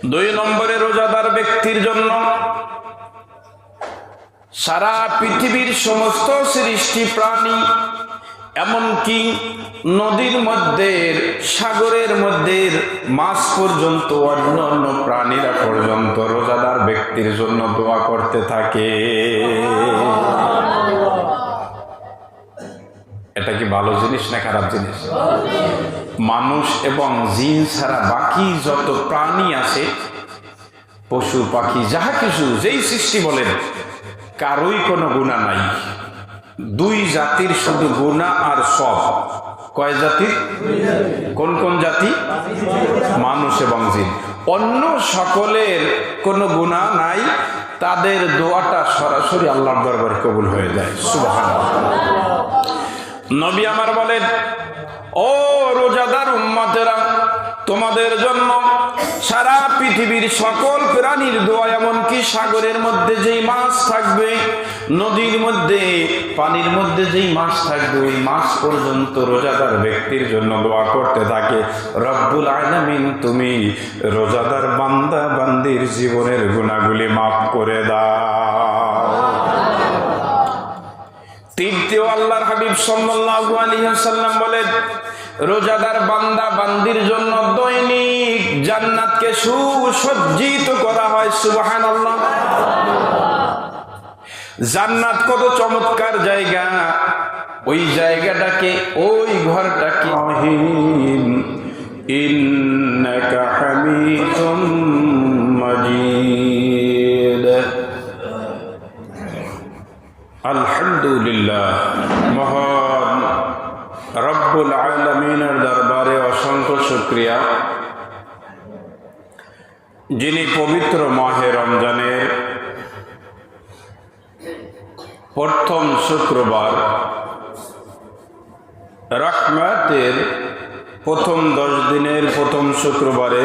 দুই নম্বরে রোজাদার ব্যক্তির জন্য সারা পৃথিবীর সমস্ত সৃষ্টি প্রাণী, এমনকি নদীর মধ্যে, সাগরের মধ্যে মাছ পর্যন্ত, অন্য অন্য প্রাণীরা পর্যন্ত রোজাদার ব্যক্তির জন্য দোয়া করতে থাকে। এটা কি ভালো জিনিস না খারাপ জিনিস? মানুষ এবং জিন ছাড়া বাকি যত প্রাণী আছে, পশু পাখি যাহা কিছু, যেই সৃষ্টি বলেন, কারোই কোনো গুনাহ নাই। দুই জাতির শুধু গুনাহ আর সব। কয় জাতির? কোন কোন জাতি? মানুষ এবং জিন। অন্য সকলের কোনো গুনাহ নাই, তাদের দোয়াটা সরাসরি আল্লাহর দরবারে কবুল হয়ে যায়। সুবহানাল্লাহ। নবী আমার বলেন, ও রোজাদার উম্মতেরা, তোমাদের জন্য সারা পৃথিবীর সকল প্রাণীর দোয়া, এমনকি সাগরের মধ্যে যেই মাছ থাকবে, নদীর মধ্যে, পানির মধ্যে যেই মাছ থাকবে, ওই মাছ পর্যন্ত রোজাদার ব্যক্তির জন্য দোয়া করতে থাকে, রব্বুল আলামিন তুমি রোজাদার বান্দা বান্দির জীবনের গুনাহগুলি মাফ করে দাও। তৃতীয়, আল্লাহর হাবিব সাল্লাল্লাহু আলাইহি ওয়াসাল্লাম বলেন, রোজাদার বান্দা বান্দির জন্য দৈনিক জান্নাতকে সুসজ্জিত করা হয়। সুবহানাল্লাহ। জান্নাত কত চমৎকার জায়গা, ওই জায়গাটাকে, ওই ঘরটাকে ইন্নাকা হামিদুম মাজিদ। আলহামদুলিল্লাহ, মহান রব্বুল আলামিনের দরবারে অসংখ্য শুকরিয়া, যিনি পবিত্র মাহে রমজানের প্রথম শুক্রবার, রহমতের প্রথম 10 দিনের প্রথম শুক্রবারে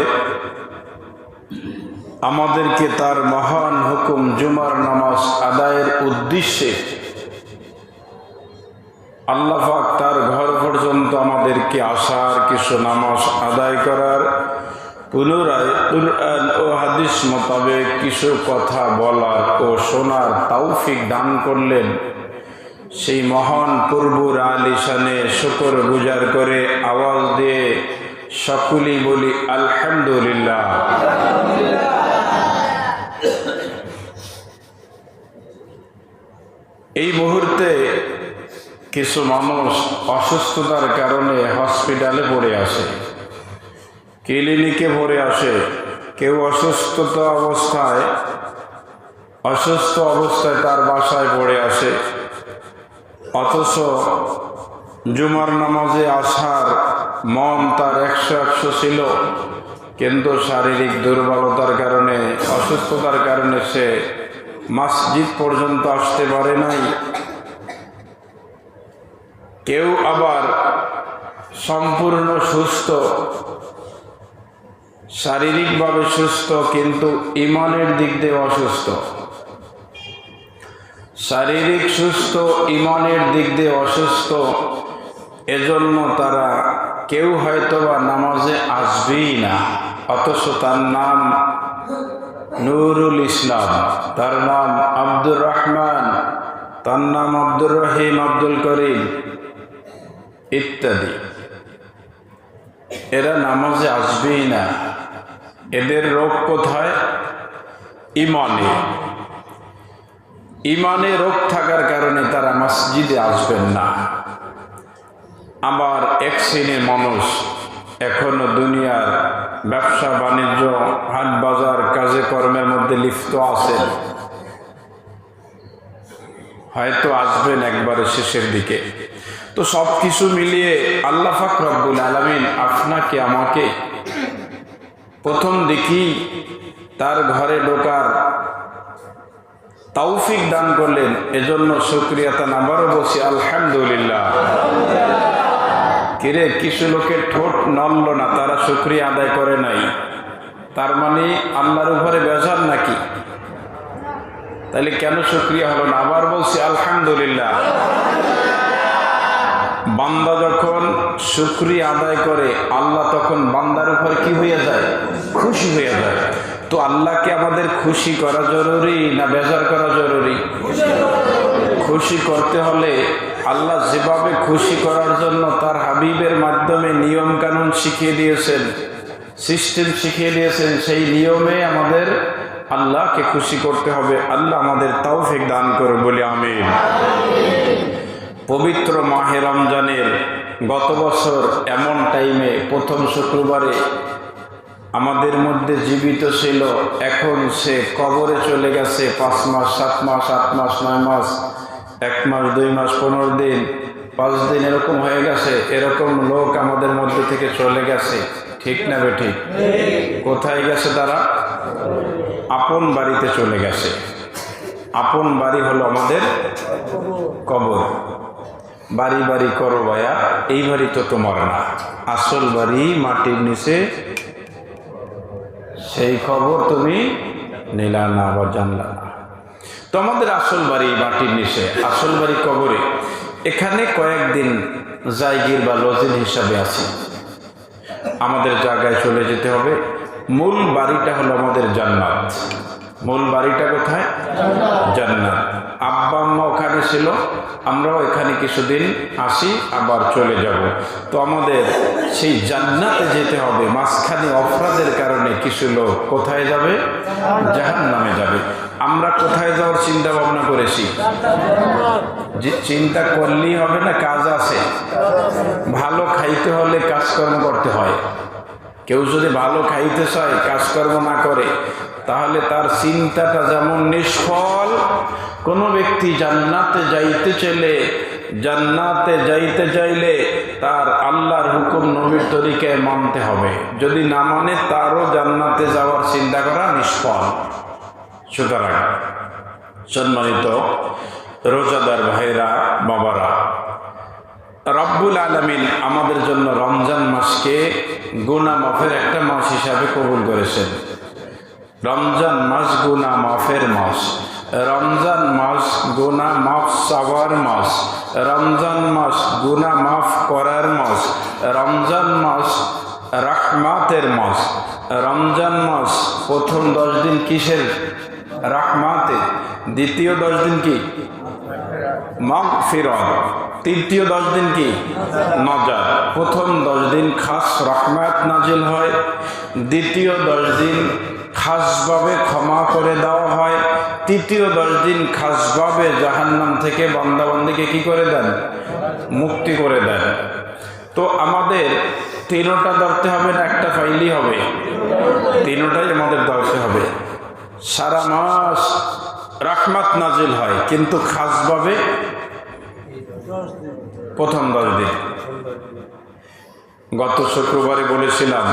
আমাদেরকে তার মহান হুকুম জুমার নামাজ আদায়ের উদ্দেশ্যে আল্লাহ পাক তার ঘর পর্যন্ত আমাদেরকে আসার, কিছু নামাজ আদায় করার, পুনরায় কুরআন ও হাদিস মোতাবেক কিছু কথা বলার ও শোনার তৌফিক দান করলেন। সেই মহান পূর্বর আলিশানে শুকর গুজার করে আওয়াজ দিয়ে সকলেই বলি আলহামদুলিল্লাহ। এই মুহূর্তে কিছু মানুষ অসুস্থতার কারণে হসপিটালে পড়ে আসে, ক্লিনিকে পড়ে আসে, কেউ অসুস্থ অবস্থায় তার বাসায় পড়ে আসে, অথচ জুমার নামাজে আসার মন তার 100 ছিল, কিন্তু শারীরিক দুর্বলতার কারণে, অসুস্থতার কারণে সে মসজিদ পর্যন্ত আসতে পারে নাই। কেউ আবার সম্পূর্ণ সুস্থ, শারীরিকভাবে সুস্থ, কিন্তু ইমানের দিক দিয়ে অসুস্থ। শারীরিক সুস্থ, ইমানের দিক দিয়ে অসুস্থ, এজন্য তারা কেউ হয়তোবা নামাজে আসবেই না, অথচ তার নাম নুরুল ইসলাম, তার নাম আব্দুর রহমান, তার নাম আব্দুর রহিম, আব্দুল করিম ইত্যাদি। এরা নামাজে আসবেই না। এদের রোগ কোথায়? ইমানে। ইমানে রোগ থাকার কারণে তারা মসজিদে আসবেন না। আবার এক শ্রেণীর মানুষ এখনো দুনিয়ার ব্যবসা বাণিজ্য, হাট বাজার, কাজে কর্মের মধ্যে লিপ্ত আছেন, হয়তো আসবেন একবারে শেষের দিকে। তো সব কিছু মিলিয়ে আল্লাহ পাক রব্বুল আলামিন আপনাকে আমাকে প্রথম দিকেই তার ঘরে ঢোকার তৌফিক দান করলেন, এজন্য শুকরিয়া তান আবারও বলছি আলহামদুলিল্লাহ। কিরে, কিছু লোকের ঠোঁট নড়ল না, তারা শুকরিয়া আদায় করে নাই, তার মানে আল্লাহর উপরে বেজার নাকি? তাহলে কেন শুকরিয়া হলো না? আবার বলছি আলহামদুলিল্লাহ। বান্দা যখন শুকরিয়া আদায় করে, আল্লাহ তখন বান্দার উপর কি হয়ে যায়? খুশি হয়ে যায়। তো আল্লাহকে আমাদের খুশি করা জরুরি না বেজার করা জরুরি? খুশি করতে হলে আল্লাহ যেভাবে খুশি করার জন্য তার হাবিবের মাধ্যমে নিয়ম কানুন শিখিয়ে দিয়েছেন, সিস্টেম শিখিয়ে দিয়েছেন, সেই নিয়মে আমাদের আল্লাহকে খুশি করতে হবে। আল্লাহ আমাদের তৌফিক দান করে বলি আমিন। পবিত্র মাহে রমজানের গত বছর এমন টাইমে প্রথম শুক্রবারে আমাদের মধ্যে জীবিত ছিল, এখন সে কবরে চলে গেছে। 5 মাস 7 মাস 8 মাস 9 মাস 1 মাস 2 মাস 15 দিন 5 দিন এরকম হয়ে গেছে। এরকম লোক আমাদের মধ্যে থেকে চলে গেছে, ঠিক না বেঠিক? কোথায় গেছে তারা? আপন বাড়িতে চলে গেছে। আপন বাড়ি হলো আমাদের কবর। বাড়ি বাড়ি করো ভাইয়া, এই বাড়ি তো তোমার না, আসল বাড়ি মাটির নিচে, সেই খবর তুমি নিলা না বা জানলা না। তো আমাদের আসল বাড়ি মাটির নিচে, আসল বাড়ি কবরে। এখানে কয়েকদিন জায়গির বা লজিন হিসাবে আছি, আমাদের জায়গায় চলে যেতে হবে। মূল বাড়িটা হলো আমাদের জান্নাত। মূল বাড়িটা কোথায়? জান্নাত। আব্বা আম্মা ওখানে ছিল, আমরাও এখানে কিছুদিন আসি, আবার চলে যাব। তো আমাদের সেই জান্নাতে যেতে হবে। মাঝখানে অপরাধের কারণে কিছু লোক কোথায় যাবে? জাহান্নামে যাবে। আমরা কোথায় যাওয়ার চিন্তা ভাবনা করেছি? যে চিন্তা করলেই হবে না, কাজ আছে। ভালো খাইতে হলে কাজকর্ম করতে হয়। কেউ যদি ভালো খাইতে চায়, কাজকর্ম না করে, তাহলে তার চিন্তাটা যেমন নিষ্ফল। কোনো ব্যক্তি জান্নাতে যাইতে চাইলে তার আল্লাহর হুকুম নবীর তরিকায় মানতে হবে। যদি না মানে, তারও জান্নাতে যাওয়ার চিন্তা করা নিষ্ফল। সুতরাং সম্মানিত রোজাদার ভাইরা বাবারা, রব্বুল আলামিন আমাদের জন্য রমজান মাসকে গুনাহ মাফের একটা মাস হিসাবে কবুল করেছেন। রমজান মাস গুনাহ মাফের মাস, রমজান মাস গুনাহ মাফ চাওয়ার মাস, রমজান মাস গুনাহ মাফ করার মাস, রমজান মাস রাহমাতের মাস। রমজান মাস প্রথম 10 দিন কিসের? রাহমাতে। দ্বিতীয় 10 দিন কি? মাগফিরাত। তৃতীয় 10 দিন কি? নাজাত। প্রথম 10 দিন খাস রহমত নাজিল হয়, দ্বিতীয় 10 দিন খাসভাবে ক্ষমা করে দেওয়া হয়, তৃতীয় 10 দিন খাসভাবে জাহান্নাম থেকে বান্দাবান্দিকে কি করে দেন? মুক্তি করে দেন। তো আমাদের তিনটা ধরতে হবে না একটা পাইলেই হবে? তিনটাই আমাদের ধরতে হবে। সারা মাস রহমত নাজিল হয়, কিন্তু খাসভাবে প্রথম 10 দিন। গত শুক্রবারে বলেছিলাম,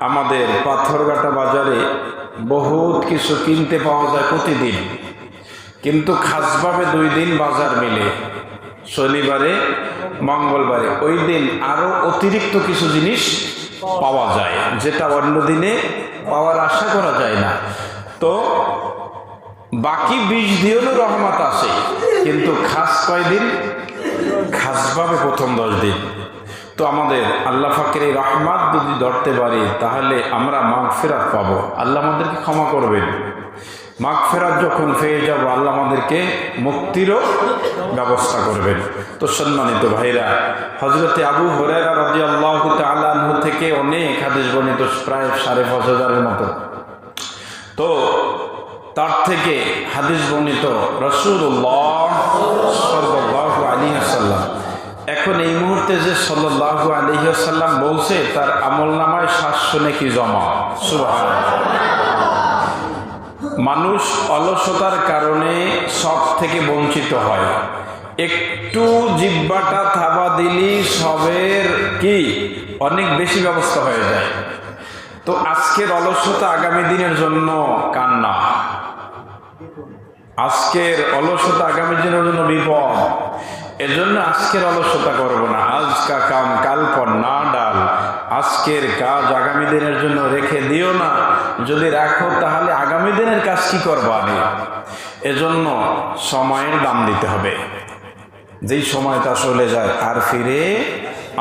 আমাদের পাথরঘাটা বাজারে বহুত কিছু কিনতে পাওয়া যায় প্রতিদিন, কিন্তু খাসভাবে 2 দিন বাজার মিলে, শনিবারে মঙ্গলবারে। ওই দিন আরো অতিরিক্ত কিছু জিনিস পাওয়া যায়, যেটা অন্য দিনে পাওয়ার আশা করা যায় না। তো বাকি 20 দিনেরও রহমত আছে, কিন্তু খাস কয়দিন? খাসভাবে প্রথম 10 দিন। তো আমাদের আল্লাহ পাকের এই রহমত যদি ধরতে পারি, তাহলে আমরা মাগফিরাত পাবো। আল্লাহ আমাদেরকে ক্ষমা করবেন। মাগফিরাত যখন পেয়ে যাব, আল্লাহ আমাদেরকে মুক্তিরও ব্যবস্থা করবেন। তো সম্মানিত ভাইরা, হযরতে আবু হুরায়রা রাদিয়াল্লাহু তাআলা আনহু থেকে অনেক হাদিস বর্ণিত, প্রায় 5,500 মতো। তো তার থেকে হাদিস বর্ণিত রাসূলুল্লাহ সাল্লাল্লাহু আলাইহি ওয়াসাল্লাম, এখন এই মুহূর্তে যে সাল্লাল্লাহু আলাইহি ওয়াসাল্লাম বলছে, তার আমলনামায় 700 নেকি জমা। সুবহানাল্লাহ। মানুষ অলসতার কারণে সব থেকে বঞ্চিত হয়। একটু জিহ্বাটা থাবা দিলি সবের কি অনেক বেশি ব্যবস্থা হয়ে যায়। তো আজকের অলসতা আগামী দিনের জন্য কান্না, আজকের অলসতা আগামী দিনের জন্য বিপদ। এজন্য আজকের অলসতা করব না। আজ কা কাম কাল পর না ডাল। আজকের কাজ আগামী দিনের জন্য রেখে দিও না। যদি রাখো তাহলে আগামী দিনের কাজ কি করবো আমি? এজন্য সময়ের দাম দিতে হবে। যেই সময়টা চলে যায় আর ফিরে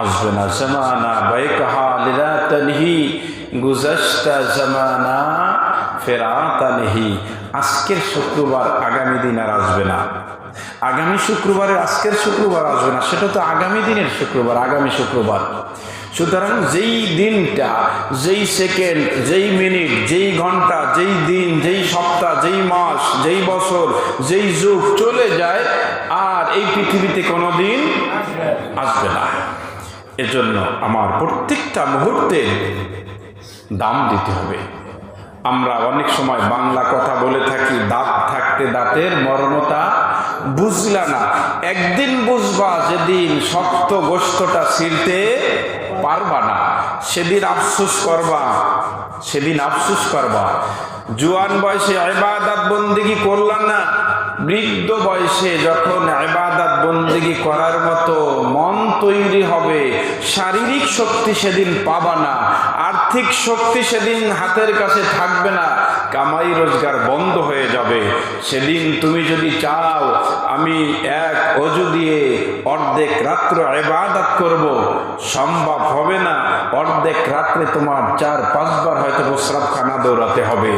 আসবে না। জামানা বাইকাহা লিলা তানহি, গুজাশতা জামানা ফেরাতানিহি, আজকের শুক্রবার আগামী দিন আর আসবে না, আগামী শুক্রবারে আজকের শুক্রবার আসবে না, সেটা তো আগামী দিনের শুক্রবার, আগামী শুক্রবার। সুতরাং যেই দিনটা, যেই সেকেন্ড, যেই মিনিট, যেই ঘন্টা, যেই দিন, যেই সপ্তাহ, যেই মাস, যেই বছর, যেই যুগ চলে যায়, আর এই পৃথিবীতে কোনো দিন আসবে না। এজন্য আমার প্রত্যেকটা মুহূর্তে দাম দিতে হবে। আমরা অনেক সময় বাংলা কথা বলে থাকি, দাঁত থাকতে দাঁতের মর্মতা বুঝলা না। একদিন বুঝবা, যেদিন শক্ত গোশতটা ছিঁড়তে পারবা না, সেদিন আফসোস করবা, সেদিন আফসোস করবা। জুয়ান বয়সে ইবাদত বন্দেগী করলাম না, বৃদ্ধ বয়সে যখন ইবাদত বন্দেগী করার মতো মন তৈরি হবে, শারীরিক শক্তি সেদিন পাবা না, আর্থিক শক্তি সেদিন হাতের কাছে থাকবে না, কামাই রোজগার বন্ধ হয়ে যাবে। সেদিন তুমি যদি চাও আমি এক অজু দিয়ে অর্ধেক রাত্র ইবাদত করব, সম্ভব হবে না। অর্ধেক রাত্রে তোমার 4-5 বার হয়তো প্রস্রাবখানা দৌড়াতে হবে।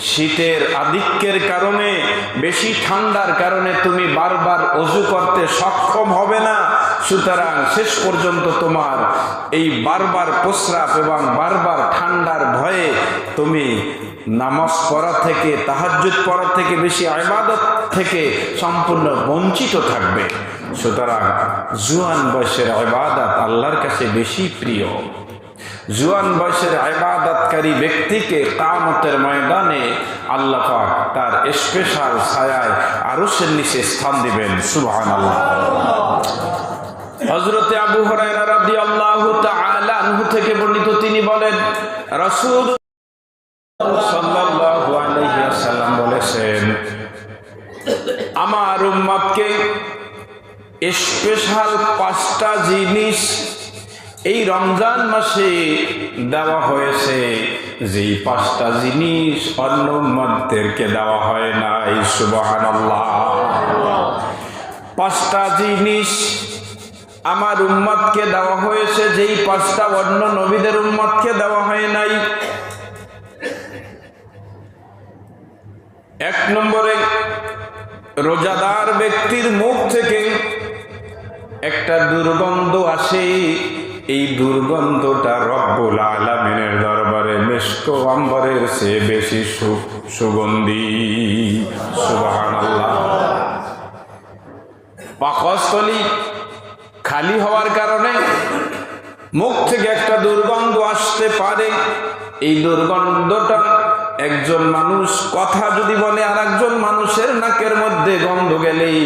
শীতের আধিক্যের কারণে, বেশি ঠান্ডার কারণে তুমি বারবার অজু করতে সক্ষম হবে না। সুতরাং শেষ পর্যন্ত তোমার এই বারবার প্রস্রাব এবং বারবার ঠান্ডার ভয়ে তুমি নামাজ পড়া থেকে, তাহাজ্জুদ পড়া থেকে, বেশি ইবাদত থেকে সম্পূর্ণ বঞ্চিত থাকবে। সুতরাং জুয়ান বয়সের ইবাদত আল্লাহর কাছে বেশি প্রিয়। জুয়ান বয়সের ইবাদতকারী ব্যক্তিকে কিয়ামতের ময়দানে আল্লাহ পাক তার স্পেশাল ছায়ায় আরশের নিচে স্থান দিবেন। সুবহানাল্লাহ। হযরতে আবু হুরায়রা রাদিয়াল্লাহু তাআলা আনহু থেকে বর্ণিত, তিনি বলেন রাসূল সাল্লাল্লাহু আলাইহি ওয়াসাল্লাম বলেছেন, আমার উম্মতকে স্পেশাল 5টা জিনিস এই রমজান মাসে দেওয়া হয়েছে, যেই 5টা জিনিস অন্য উম্মতদেরকে দেওয়া হয় নাই। সুবহানাল্লাহ। 5টা জিনিস আমার উম্মতকে দেওয়া হয়েছে, যেই 5টা অন্য নবীদের উম্মতকে দেওয়া হয় নাই। 1 নম্বরে, রোজাদার ব্যক্তির মুখ থেকে একটা দুর্গন্ধ আসে, এই দুর্গন্ধটা রব্বুল আলামিনের দরবারে মিশক আম্বরের চেয়ে বেশি সুগন্ধি। সুবহানাল্লাহ। পাকস্থলী খালি হওয়ার কারণে মুখ থেকে একটা দুর্গন্ধ আসতে পারে। এই দুর্গন্ধটা একজন মানুষ কথা যদি বলে, আর একজন মানুষের নাকের মধ্যে গন্ধ গেলেই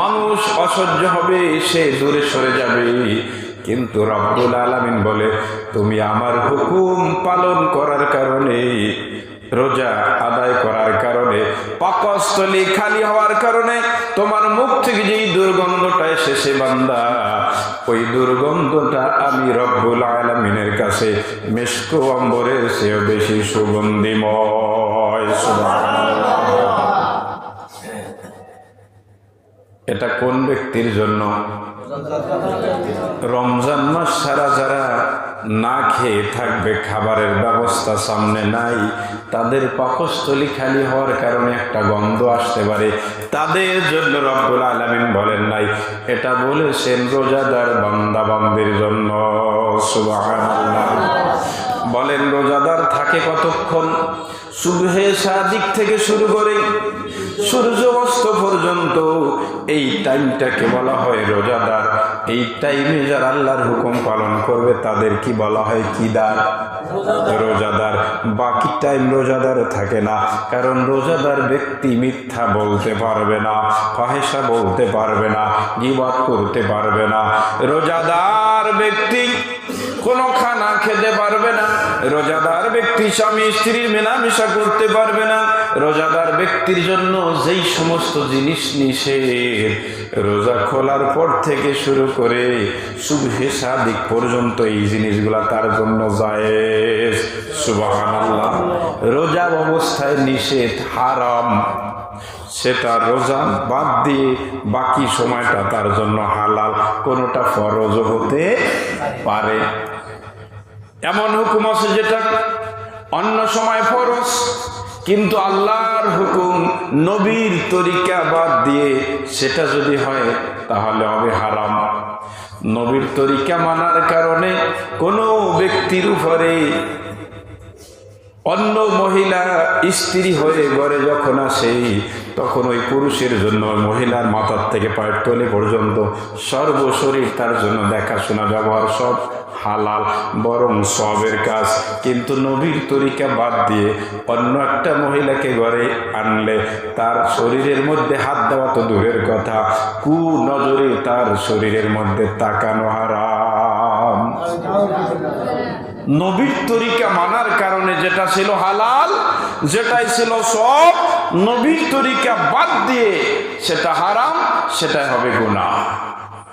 মানুষ অসহ্য হবে, সে দূরে সরে যাবে। কিন্তু রব্বুল আলামিন বলে, তুমি আমার হুকুম পালন করার কারণে, রোজা আদায় করার কারণে, পাকস্থলী খালি হওয়ার কারণে তোমার মুখ থেকে যেই দুর্গন্ধটা এসেছে বান্দা, ওই দুর্গন্ধটা আমি রব্বুল আলামিনের কাছে মিশক আম্বরের চেয়ে বেশি সুগন্ধিময়। সুবহানাল্লাহ। এটা কোন ব্যক্তির জন্য? রমজান মাস সারা যারা না খেয়ে থাকবে, খাবারের ব্যবস্থা সামনে নাই, তাদের পাকস্থলী খালি হওয়ার কারণে একটা গন্ধ আসতে পারে, তাদের জন্য রব্বুল আলামিন বলেন নাই, এটা বলেছেন রোজাদার বান্দা বান্দির জন্য। সুবহানাল্লাহ। বলেন রোজাদার থাকে কতক্ষণ? সুবহে সাদিক থেকে শুরু করে সূর্য অস্ত পর্যন্ত এই টাইমটাকে বলা হয় রোজাদার। এই টাইমে যারা আল্লাহর হুকুম পালন করবে তাদের কি বলা হয়? কিদার, রোজাদার। বাকি টাইম রোজাদার থাকে না, কারণ রোজাদার ব্যক্তি মিথ্যা বলতে পারবে না, ফাহিশা বলতে পারবে না, গীবত করতে পারবে না। রোজাদার ব্যক্তি কোনো খানা খেতে পারবে না, রোজাদার ব্যক্তি স্বামী স্ত্রীর মেলামেশা করতে পারবে না। রোজাদার ব্যক্তির জন্য যেই সমস্ত জিনিস নিষেধ, রোজা খোলার পর থেকে শুরু করে সুবহে সাদিক পর্যন্ত এই জিনিসগুলা তার জন্য জায়েজ। সুবহানাল্লাহ। রোজা অবস্থায় নিষেধ, হারাম, সেটা রোজা বাদ দিয়ে বাকি সময়টা তার জন্য হালাল, কোনোটা ফরজ হতে পারে। এমন হুকুম আছে যেটা অন্য সময় ফরজ, কিন্তু আল্লাহর হুকুম নবীর তরিকা বাদ দিয়ে সেটা যদি হয় তাহলে হবে হারাম। নবীর তরিকা মানার কারণে কোনো ব্যক্তির উপরে অন্য মহিলা স্ত্রী হয়ে ঘরে যখন আসে তখন ওই পুরুষের জন্য মহিলার মাথার থেকে পায়ের তলে পর্যন্ত সর্বশরীর তার জন্য দেখাশোনা ব্যবহার সব হালাল, বরং সবের কাজ। কিন্তু নবীর তরিকা বাদ দিয়ে অন্য একটা মহিলাকে ঘরে আনলে তার শরীরের মধ্যে হাত দেওয়া তো দূরের কথা, কু নজরে তার শরীরের মধ্যে তাকানো হারাম। নবীর তরিকা মানার কারণে যেটা ছিল হালাল, যেটাই ছিল সব, নবীর তরিকা বাদ দিয়ে সেটা হারাম, সেটাই হবে গুনাহ।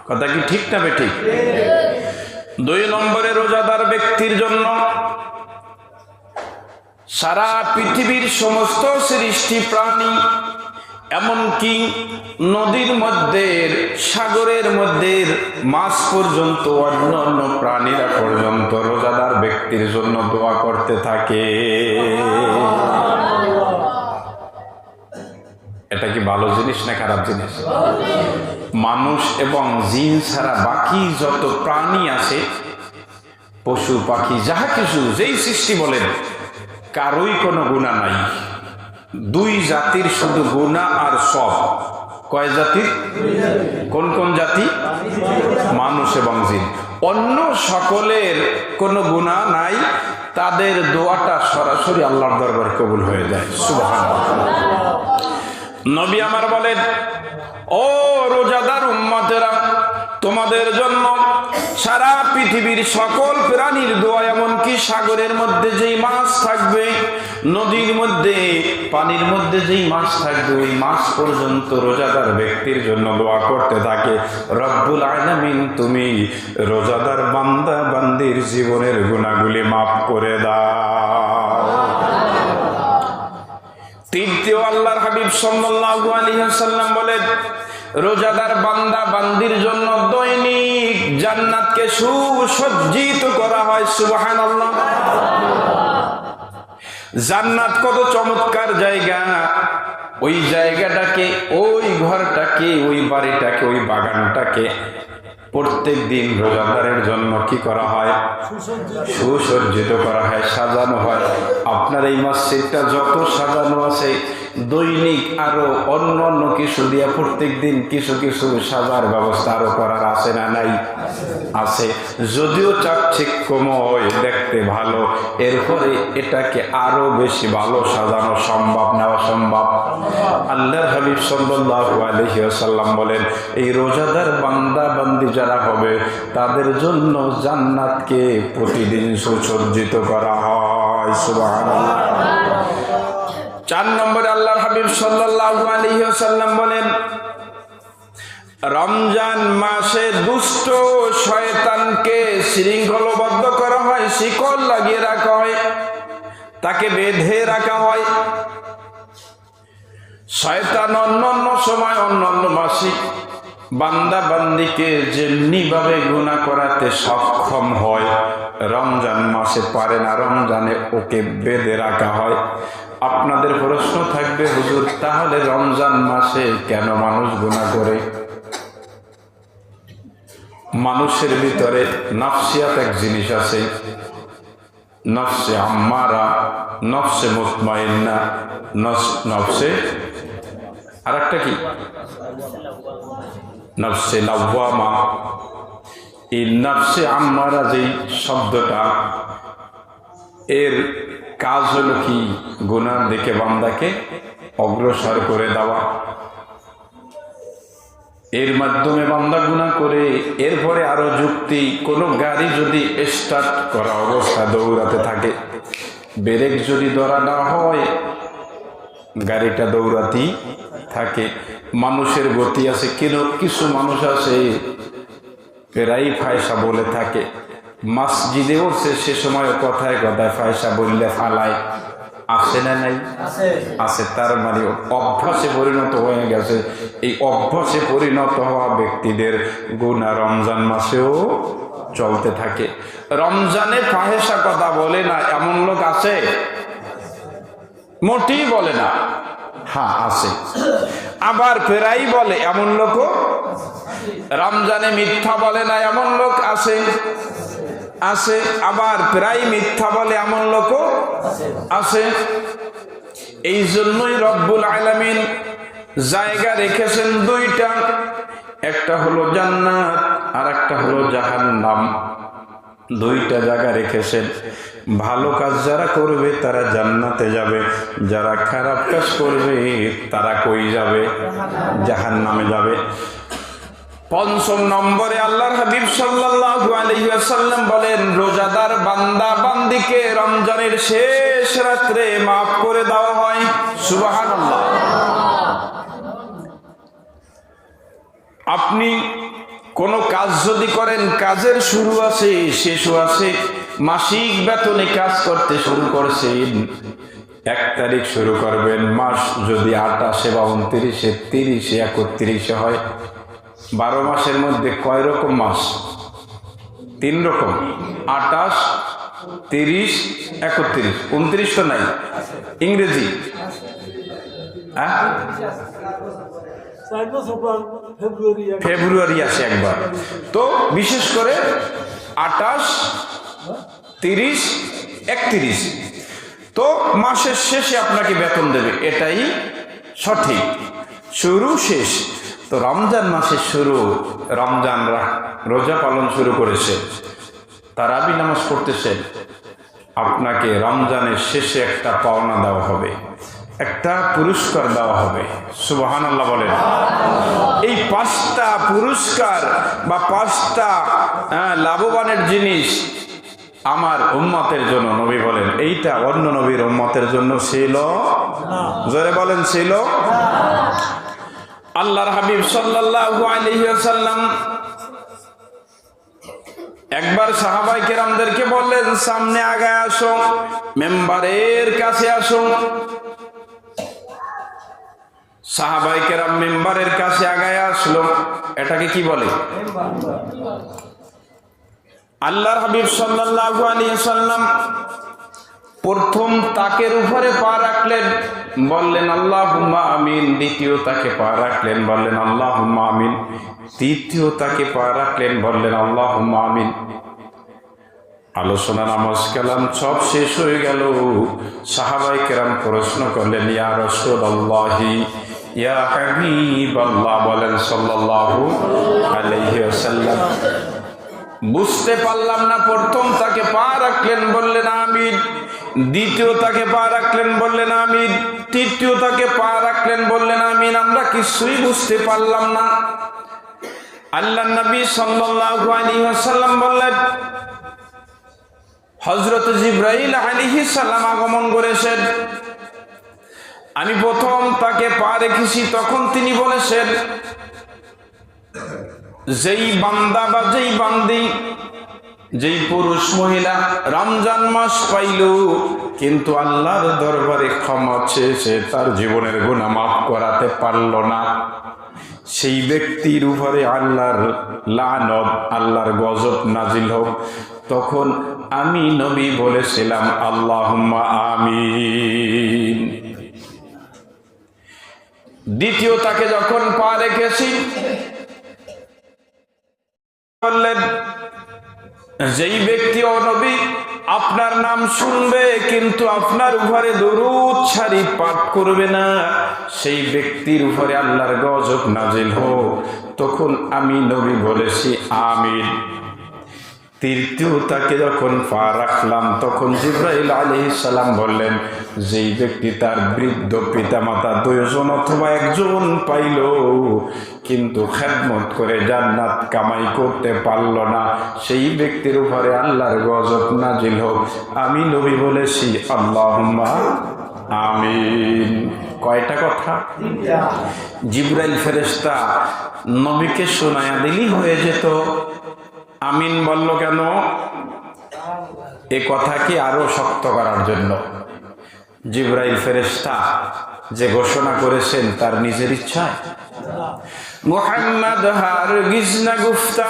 কথা কি ঠিক না বেঠিক? 2 নম্বরে রোজাদার ব্যক্তির জন্য সারা পৃথিবীর সমস্ত সৃষ্টি প্রাণী, এমনকি নদীর মধ্যে, সাগরের মধ্যে মাছ পর্যন্ত, অন্য অন্য প্রাণীরা পর্যন্ত রোজাদার ব্যক্তির জন্য দোয়া করতে থাকে। এটা কি ভালো জিনিস না খারাপ জিনিস? মানুষ এবং জিন ছাড়া বাকি যত প্রাণী আছে, পশু পাখি যাহা কিছু, যেই সৃষ্টি বলেন, কারোই কোনো গুনাহ নাই। 2 জাতির শুধু গুনাহ আর সব। কয় জাতির? কোন কোন জাতি? মানুষ এবং জিন। অন্য সকলের কোনো গুনাহ নাই, তাদের দোয়াটা সরাসরি আল্লাহর দরবারে কবুল হয়ে যায়। সুবহানাল্লাহ। নবী আমার বলেন, ও রোজাদার উম্মতেরা, তোমাদের জন্য সারা পৃথিবীর সকল প্রাণীর দোয়া, এমনকি সাগরের মধ্যে যেই মাছ থাকবে, নদীর মধ্যে, পানির মধ্যে যেই মাছ থাকবে, ওই মাছ পর্যন্ত রোজাদার ব্যক্তির জন্য দোয়া করতে থাকে, রব্বুল আলামিন তুমি রোজাদার বান্দা বান্দির জীবনের গুনাহগুলি মাফ করে দাও। তৃতীয়, আল্লাহর হাবিব সাল্লাল্লাহু আলাইহি ওয়াসাল্লাম বলেন, রোজাদার বান্দা বান্দির জন্য দৈনিক জান্নাতকে সুসজ্জিত করা হয়। সুবহানাল্লাহ। জান্নাত কত চমৎকার জায়গা! ওই জায়গাটাকে, ওই ঘরটাকে, ওই বাড়িটাকে, ওই বাগানটাকে প্রত্যেক দিন রোজাদারের জন্য কি করা হয়? সুসজ্জিত করা হয়, সাজানো হয়। আপনার এই মসজিদটা যত সাজানো আছে, দৈনিক আরো অন্য অন্য কিছু দিয়া প্রত্যেক দিন কিছু কিছু সাজার ব্যবস্থা আরো করার আছে না নাই? আছে। যদিও চাকচিক্যময়, দেখতে ভালো, এরপরে এটাকে আরো বেশি ভালো সাজানো সম্ভব, নেওয়া সম্ভব। আল্লাহর হাবিব সাল্লাল্লাহু আলাইহি ওয়াসাল্লাম বলেন, এই রোজাদার বান্দা বান্দি যারা হবে তাদের জন্য জান্নাতকে প্রতিদিন সুসজ্জিত করা হয়। সুবহানাল্লাহ। 4 নম্বরে আল্লাহর হাবিব সাল্লাল্লাহু আলাইহি ওয়াসাল্লাম বলেন, রমজান মাসে দুষ্ট শয়তানকে শৃঙ্খলবদ্ধ করা হয়, শিকল লাগিয়ে রাখা হয়, তাকে বেঁধে রাখা হয়। শয়তান অন্যান্য সময়, অন্যান্য মাসে বান্দা বান্দিকে যেমনি ভাবে গুনাহ করাতে সক্ষম হয়, রমজান মাসে পারে না, রমজানে ওকে বেঁধে রাখা হয়। আপনাদের প্রশ্ন থাকবে, হুজুর তাহলে রমজান মাসে কেন মানুষ গুনাহ করে? মানুষের ভিতরে নফসিয়াত এক জিনিস আছে, নফসে আম্মারা, নফসে মুতমাইন্না, নফসে আর একটা কি, নফসে লাওয়ামা। এই নফসে আম্মারা যেই শব্দটা, এর কাজ হলো কি? গুনার দিকে বান্দাকে অগ্রসর করে দেওয়া। এর মাধ্যমে বান্দা গুনাহ করে, এরপরে আরো যুক্তি, কোনো গাড়ি যদি স্টার্ট করা অবস্থা দৌড়াতে থাকে, ব্রেক যদি ধরা না হয়, গাড়িটা দৌড়াতেই থাকে। মানুষের গতি আছে, কিছু মানুষ আছে প্রায় ফায়সা বলে থাকে, মসজিদে উঠছে সে সময় কথায় কথায় ফায়সা বললে ফালায়, আছে না নাই? আছে। তার মানে অভ্যাসে পরিণত হয়ে গেছে। এই অভ্যাসে পরিণত হওয়া ব্যক্তিদের গুনাহ রমজান মাসেও চলতে থাকে। রমজানে ফাহেসা কথা বলে না এমন লোক আছে? মোটেই বলে না। হ্যাঁ আছে। আবার প্রায় বলে এমন লোক, রমজানে মিথ্যা বলে না এমন লোক আছে আছে। আবার প্রায় মিথ্যা বলে এমন লোক আছে। এই জন্যই রব্বুল আলামিন জায়গা রেখেছেন দুইটা, একটা হলো জান্নাত আর একটা হলো জাহান্নাম। দুইটা জায়গা রেখেছেন। ভালো কাজ যারা করবে তারা জান্নাতে যাবে, যারা খারাপ কাজ করবে তারা কই যাবে? জাহান্নামে যাবে। পঞ্চম নম্বরে আল্লাহর হাবিব সাল্লাল্লাহু আলাইহি ওয়াসাল্লাম বলেন, রোজাদার বান্দা বান্দিকে রমজানের শেষ রাত্রে মাফ করে দেওয়া হয়। সুবহানাল্লাহ। আপনি কোন কাজ যদি করেন, কাজের শুরু আছে শেষও আছে। মাসিক বেতনে কাজ করতে শুরু করছেন, 1 তারিখ শুরু করবেন, মাস যদি 28 বা 29, 30, 31 হয়, 12 মাসের মধ্যে কয় রকম মাস? 3 রকম। 28, 30, 31, 29 তো নাই ইংরেজি। ফেব্রুয়ারি আছে একবার। তো বিশেষ করে 28, 30, 31 তো মাসের শেষে আপনাকে বেতন দেবে, এটাই সঠিক। শুরু শেষ। তো রমজান মাসের শুরু, রমজান রোজা পালন শুরু করেছে, তারাবি নামাজ পড়তেছেন, আপনাকে রমজানের শেষে একটা পাওনা দেওয়া হবে, একটা পুরস্কার দেওয়া হবে। সুবহানাল্লাহ বলেন। এই 5টা পুরস্কার বা 5টা লাভবানের জিনিস আমার উম্মতের জন্য, নবী বলেন এইটা অন্য নবীর উম্মতের জন্য ছিল না। জোরে বলেন ছিল না। আল্লাহর হাবিব সাল্লাল্লাহু আলাইহি ওয়াসাল্লাম একবার সাহাবায়ে কেরামদেরকে বললেন, সামনে আগায় আসো, মেম্বারের কাছে আসো। সাহাবায়ে কেরাম মেম্বারের কাছে আগায় আসলো। এটাকে কি বলে? আল্লাহর হাবিব সাল্লাল্লাহু আলাইহি ওয়াসাল্লাম প্রথম তাকের উপরে পা রাখলেন, বললেন আল্লাহুম্মা আমিন। দ্বিতীয় তাকে পা রাখলেন, বললেন আল্লাহুম্মা আমিন। তৃতীয় তাকে পা রাখলেন, বললেন আল্লাহুম্মা আমিন। আলোচনা, নামাজ, কালাম সব শেষ হয়ে গেল। সাহাবায়ে কেরাম প্রশ্ন করলেন, ইয়া রাসূলুল্লাহি, ইয়া হাবিবাল্লাহ, বলেন সাল্লাল্লাহু আলাইহি ওয়াসাল্লাম, বুঝতে পারলাম না। প্রথম তাকে পা রাখলেন, বললেন আমিন। দ্বিতীয় তাকে পা রাখলেন, বললেন আমিন। তৃতীয় তাকে পা রাখলেন, বললেন আমিন। আমরা কিছুই বুঝতে পারলাম না। আল্লাহর নবী সাল্লাল্লাহু আলাইহি ওয়াসাল্লাম বললেন, হযরত জিবরাইল আলাইহিস সালাম আগমন করেছেন। আমি প্রথম তাকে পা রেখেছি, তখন তিনি বলেছেন, যেই বান্দা বা যেই বান্দি, যেই পুরুষ মহিলা রমজান মাস পাইল কিন্তু আল্লাহর দরবারে ক্ষমা চেয়েছে, তার জীবনের গুনাহ মাফ করাতে পারল না, সেই ব্যক্তির উপরে আল্লাহর লানত, আল্লাহর গজব নাজিল হোক। তখন আমি নবী বলেছিলাম আল্লাহুম্মা আমিন। দ্বিতীয় তাকে যখন পা রেখেছি, বললেন, যেই ব্যক্তি ও নবী আপনার নাম শুনবে কিন্তু আপনার উপরে দরুদ শরীফ পাঠ করবে না, সেই ব্যক্তির উপরে আল্লাহর গজব নাজিল হোক। তখন আমি নবী বলেছি আমিন। তৃতীয় তাকে যখন পা রাখলাম, তখন জিবরাইল আলাইহিস সালাম বললেন, যেই ব্যক্তি তার বৃদ্ধ পিতামাতা 2 জন অথবা 1 জন পাইল কিন্তু খেদমত করে জান্নাত কামাই করতে পারল না, সেই ব্যক্তির উপরে আল্লাহর গজব নাজিল হোক। আমি নবী বলেছি আল্লাহুম্মা আমিন। কয়টা কথা? জিবরাইল ফেরেশতা নবীকে শোনায়া দিলি হয়ে যেত। আমিন বলল কেন? এ কথা কি আরো শক্ত করার জন্য। জিবরাইল ফেরেশতা যে ঘোষণা করেছেন তার নিজের ইচ্ছায়? মুহাম্মদ হারগিজ না গুফতা,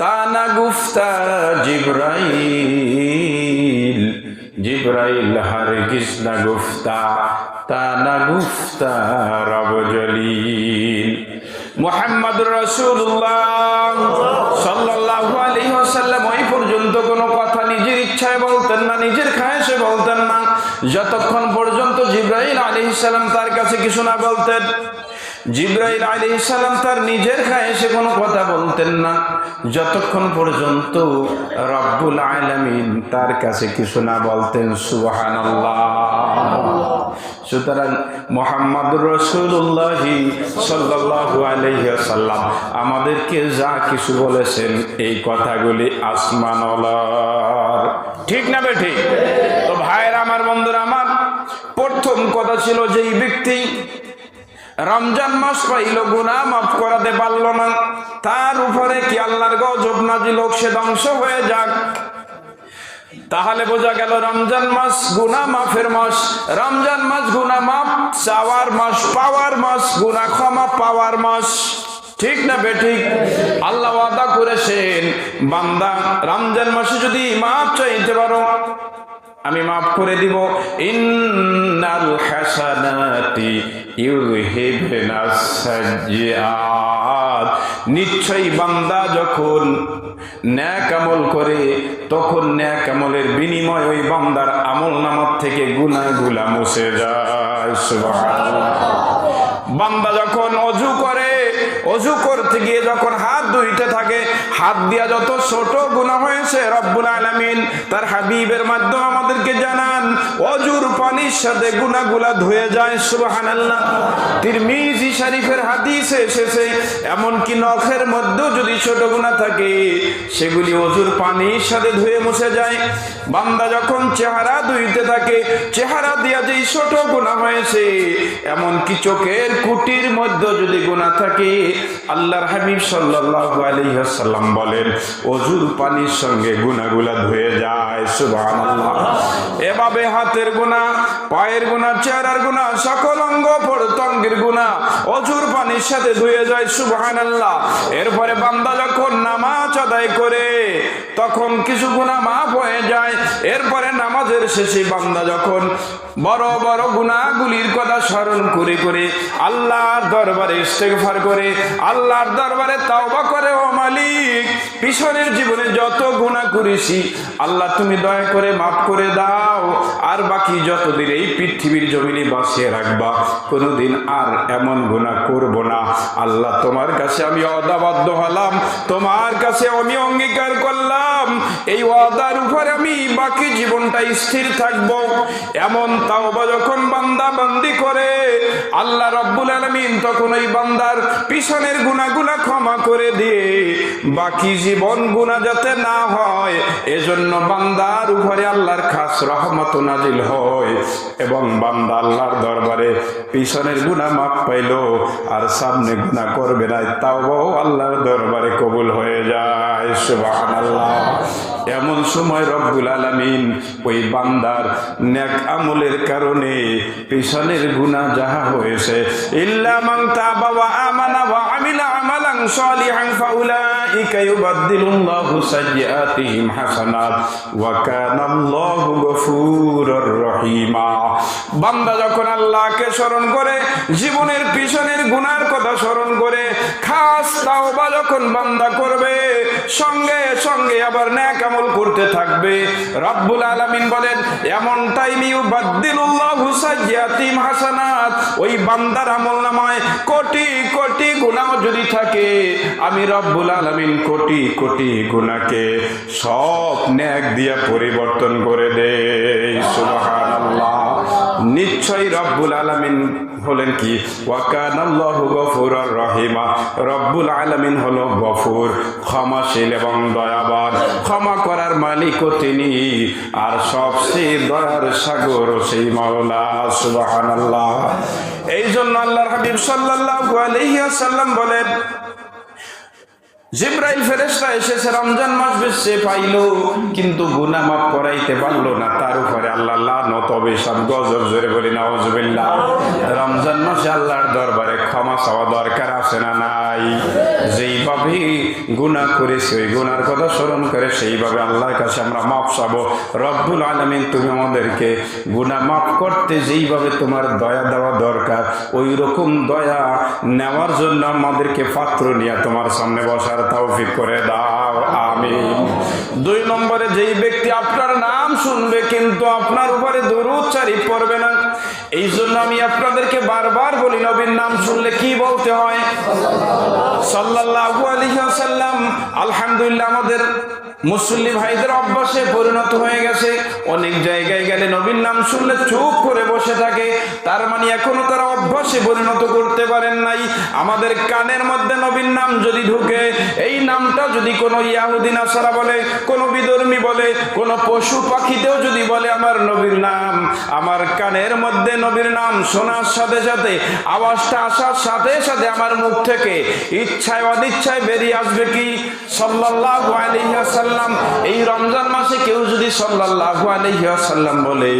তা না গুফতা জিবরাইল, জিবরাইল হারগিজ না গুফতা তা না গুফতা রব জলিল। মুহাম্মদুর রাসূলুল্লাহ সাল্লাল্লাহু আলাইহি ওয়াসাল্লাম ওই পর্যন্ত কোনো কথা নিজের ইচ্ছায় বলতেন না, নিজের খায়েশে বলতেন না, যতক্ষণ পর্যন্ত জিবরাইল আলাইহিস সালাম তার কাছে কিছু না বলতেন। জিবরাইল আলাইহিস সালাম তার নিজের খায়েশে কোনো কথা বলতেন না, যতক্ষণ পর্যন্ত রব্বুল আলামিন তার কাছে কিছু না বলতেন। সুবহানাল্লাহ। সুতরাং মুহাম্মদুর রাসূলুল্লাহ সাল্লাল্লাহু আলাইহি ওয়াসাল্লাম আমাদেরকে যা কিছু বলেছেন এই কথাগুলি আসমানওয়ালার, ঠিক না বেঠিক? তো ভাইরা আমার, বন্ধুরা আমার, প্রথম কথা ছিল যেই ব্যক্তি রমজান মাস পাইল, গুনাহ মাফ করাতে পারল না, তার উপরে কি আল্লাহর গজব নাজিল হোক, সে ধ্বংস হয়ে যাক। তাহলে বোঝা গেল রমজান মাস গুনাহ মাফের মাস, রমজান মাস গুনাহ মাফ চাওয়ার মাস, পাওয়ার মাস, গুনাহ ক্ষমা পাওয়ার মাস, ঠিক না বেঠিক? আল্লাহ ওয়াদা করেছেন, বান্দা রমজান মাসে যদি মাফ চাইতে পারো আমি মাফ করে দিব। ইন্নাল হাসানাতি ইউহিবনাস সাইয়্যাত, নিশ্চয়ই বান্দা যখন নেক আমল করে তখন নেক আমলের বিনিময় ওই বান্দার আমলনামা থেকে গুনাহগুলো মুছে যায়। সুবহানাল্লাহ। বান্দা যখন ওযু করে, ওযু করতে গিয়ে যখন হাত ধুইতে থাকে, হাত দিয়া যত ছোট গুনাহ হয়েছে রব্বুল আলামিন তার হাবিবের মাধ্যমে আমাদেরকে জানান ওযুর পানির সাথে গুনাহগুলা ধুয়ে যায়। সুবহানাল্লাহ। তিরমিজি শরীফের হাদিসে এসেছে, এমন কি নখের মধ্যে যদি ছোট গুনাহ থাকে সেগুলি ওযুর পানির সাথে ধুয়ে মুছে যায়। বান্দা যখন চেহারা ধুইতে থাকে, চেহারা দিয়া যেই ছোট গুনাহ হয়েছে, এমন কি চোখের কুটির মধ্যে যদি গুনাহ থাকে, আল্লাহর হাবিব সাল্লাল্লাহু আলাইহি ওয়াসাল্লাম বলেন ওযুর পানির সঙ্গে গুনাহগুলা ধুয়ে যায়। সুবহানাল্লাহ। এভাবে হাতের গুনাহ, পায়ের গুনাহ, চেহারার গুনাহ, সকল অঙ্গ প্রত্যঙ্গের গুনাহ ওযুর পানির সাথে ধুয়ে যায়। সুবহানাল্লাহ। এরপরে বান্দা যখন নামাজ আদায় করে তখন কিছু গুনাহ মাফ হয়ে যায়। এরপরে নামাজের শেষে বান্দা যখন বড় বড় গুনাহগুলির কথা স্মরণ করে করে আল্লাহর দরবারে ইস্তেগফার করে, আল্লাহর দরবারে তাওবা করে, ও মালিক পিছনের জীবনে যত গুনাহ করেছি আল্লাহ তুমি দয়া করে মাফ করে দাও, আর বাকি যতদিন এই পৃথিবীর জমিনে বাঁচিয়ে রাখবা কোনোদিন আর এমন গুনাহ করব না। আল্লাহ তোমার কাছে আমি ওয়াদাবদ্ধ হলাম, তোমার কাছে আমি অঙ্গীকার করলাম এই ওয়াদার উপরে আমি বাকি জীবনটা স্থির থাকবো। এমন তাওবা যখন বান্দা বান্দি করে আল্লাহ রব্বুল আলামিন তখন ওই বান্দার পিছনের গুনাহগুলা ক্ষমা করে দিয়ে বাকি জীবন গুনাহ যাতে না হয় এজন্য বান্দার উপরে আল্লাহর খাস রহমত নাজিল হয় এবং বান্দা আল্লাহর দরবারে পিছনের গুনাহ মাফ পাইল আর সামনে গুনাহ করবে না, তাওবাও আল্লাহর দরবারে কবুল হয়ে যায়। সুবহানাল্লাহ। এমন সময় রব্বুল আলামিন ওই বান্দার নেক আমলের কারণে পিছনের গুনাহ যাহা হয়েছে, ইল্লা মান তাবা ওয়া আমানা ওয়া আমিলা আমালান সালিহান ফাউলাইকা ইউবাদদিলুল্লাহু সাইয়্যাতিহিম হাসানাত ওয়া কানাল্লাহু গফুরুর রহিমা। বান্দা যখন আল্লাহকে স্মরণ করে, জীবনের পিছনের গুনার কথা স্মরণ করে, খাস তাওবা যখন বান্দা করবে, সঙ্গে সঙ্গে আবার নেক আমল করতে থাকবে, রব্বুল আলামিন বলেন এমন টাইমে ইউবাদদিলুল্লাহু সাইয়্যাতিহিম হাসানাত, ওই বান্দার আমলনামায় কোটি কোটি গুনাহ যদি থাকে আমি রব্বুল আলামিন কোটি কোটি গুনাহকে সব নেক দিয়া পরিবর্তন করে দেই। সুবহানাল্লাহ। নিশ্চয়ই রব্বুল আলামিন হলেন কি ওয়া কানাল্লাহু গফুরুর রহিমা, রব্বুল আলামিন হলো গফুর, ক্ষমাশীল এবং দয়াবান, ক্ষমা করার মালিকও তিনি, আর সবচেয়ে দয়ার সাগর সেই মাওলা। সুবহানাল্লাহ। এই জন্য আল্লাহর হাবিব সাল্লাল্লাহু আলাইহি ওয়াসাল্লাম বলেন জিবরাইল ফেরেশতা এসেছে, রমজান মাস বেশে পাইলো কিন্তু গুনাহ মাফ করাইতে পারলো না, তার উপরে আল্লাহ লানত অভিশাপ গজব, জোরে বলি নাউজুবিল্লাহ। রমজান মাসে আল্লাহর দরবারে ক্ষমা চাওয়া দরকার আছে না? চাই, যেইভাবে গুনাহ করেছি ওই গুনার কথা স্মরণ করে সেইভাবে আল্লাহর কাছে আমরা মাফ চাবো। রব্বুল আলামিন তুমি আমাদেরকে গুনাহ মাফ করতে যেইভাবে তোমার দয়া দেওয়া দরকার ওই রকম দয়া নেওয়ার জন্য আমাদেরকে পাত্র নিয়ে তোমার সামনে বসার তৌফিক করে দাও, আমিন। 2 নম্বরে, যেই ব্যক্তি আপনার নাম শুনবে কিন্তু আপনার উপরে দরুদ শরীফ পড়বে না, এই জন্য আমি আপনাদেরকে বারবার বলি নবীর নাম শুনলে কি বলতে হয়? সাল্লাল্লাহু আলাইহি ওয়াসাল্লাম। আলহামদুলিল্লাহ আমাদের মুসল্লি ভাইদের অভ্যাসে পরিণত হয়ে গেছে, অনেক জায়গায় গেলে নবীর নাম শুনলে চুপ করে বসে থাকে। তার মানে এখনো তারা অভ্যাসে পরিণত করতে পারেন নাই। আমাদের কানের মধ্যে নবীর নাম যদি ঢুকে, এই নামটা যদি কোনো ইয়াহুদি নাসারা বলে, কোনো বিধর্মী বলে, কোনো পশু পাখিতেও যদি বলে আমার নবীর নাম, আমার কানের মধ্যে নবীর নাম শোনার সাথে সাথে, আওয়াজটা আসার সাথে সাথে আমার মুখ থেকে ইচ্ছায় অনিচ্ছায় বেরিয়ে আসবে কি সাল্লাল্লাহু আলাইহি ওয়াসাল্লাম। এই রমজান মাসে কেউ যদি সাল্লাল্লাহু আলাইহি ওয়াসাল্লাম বলে,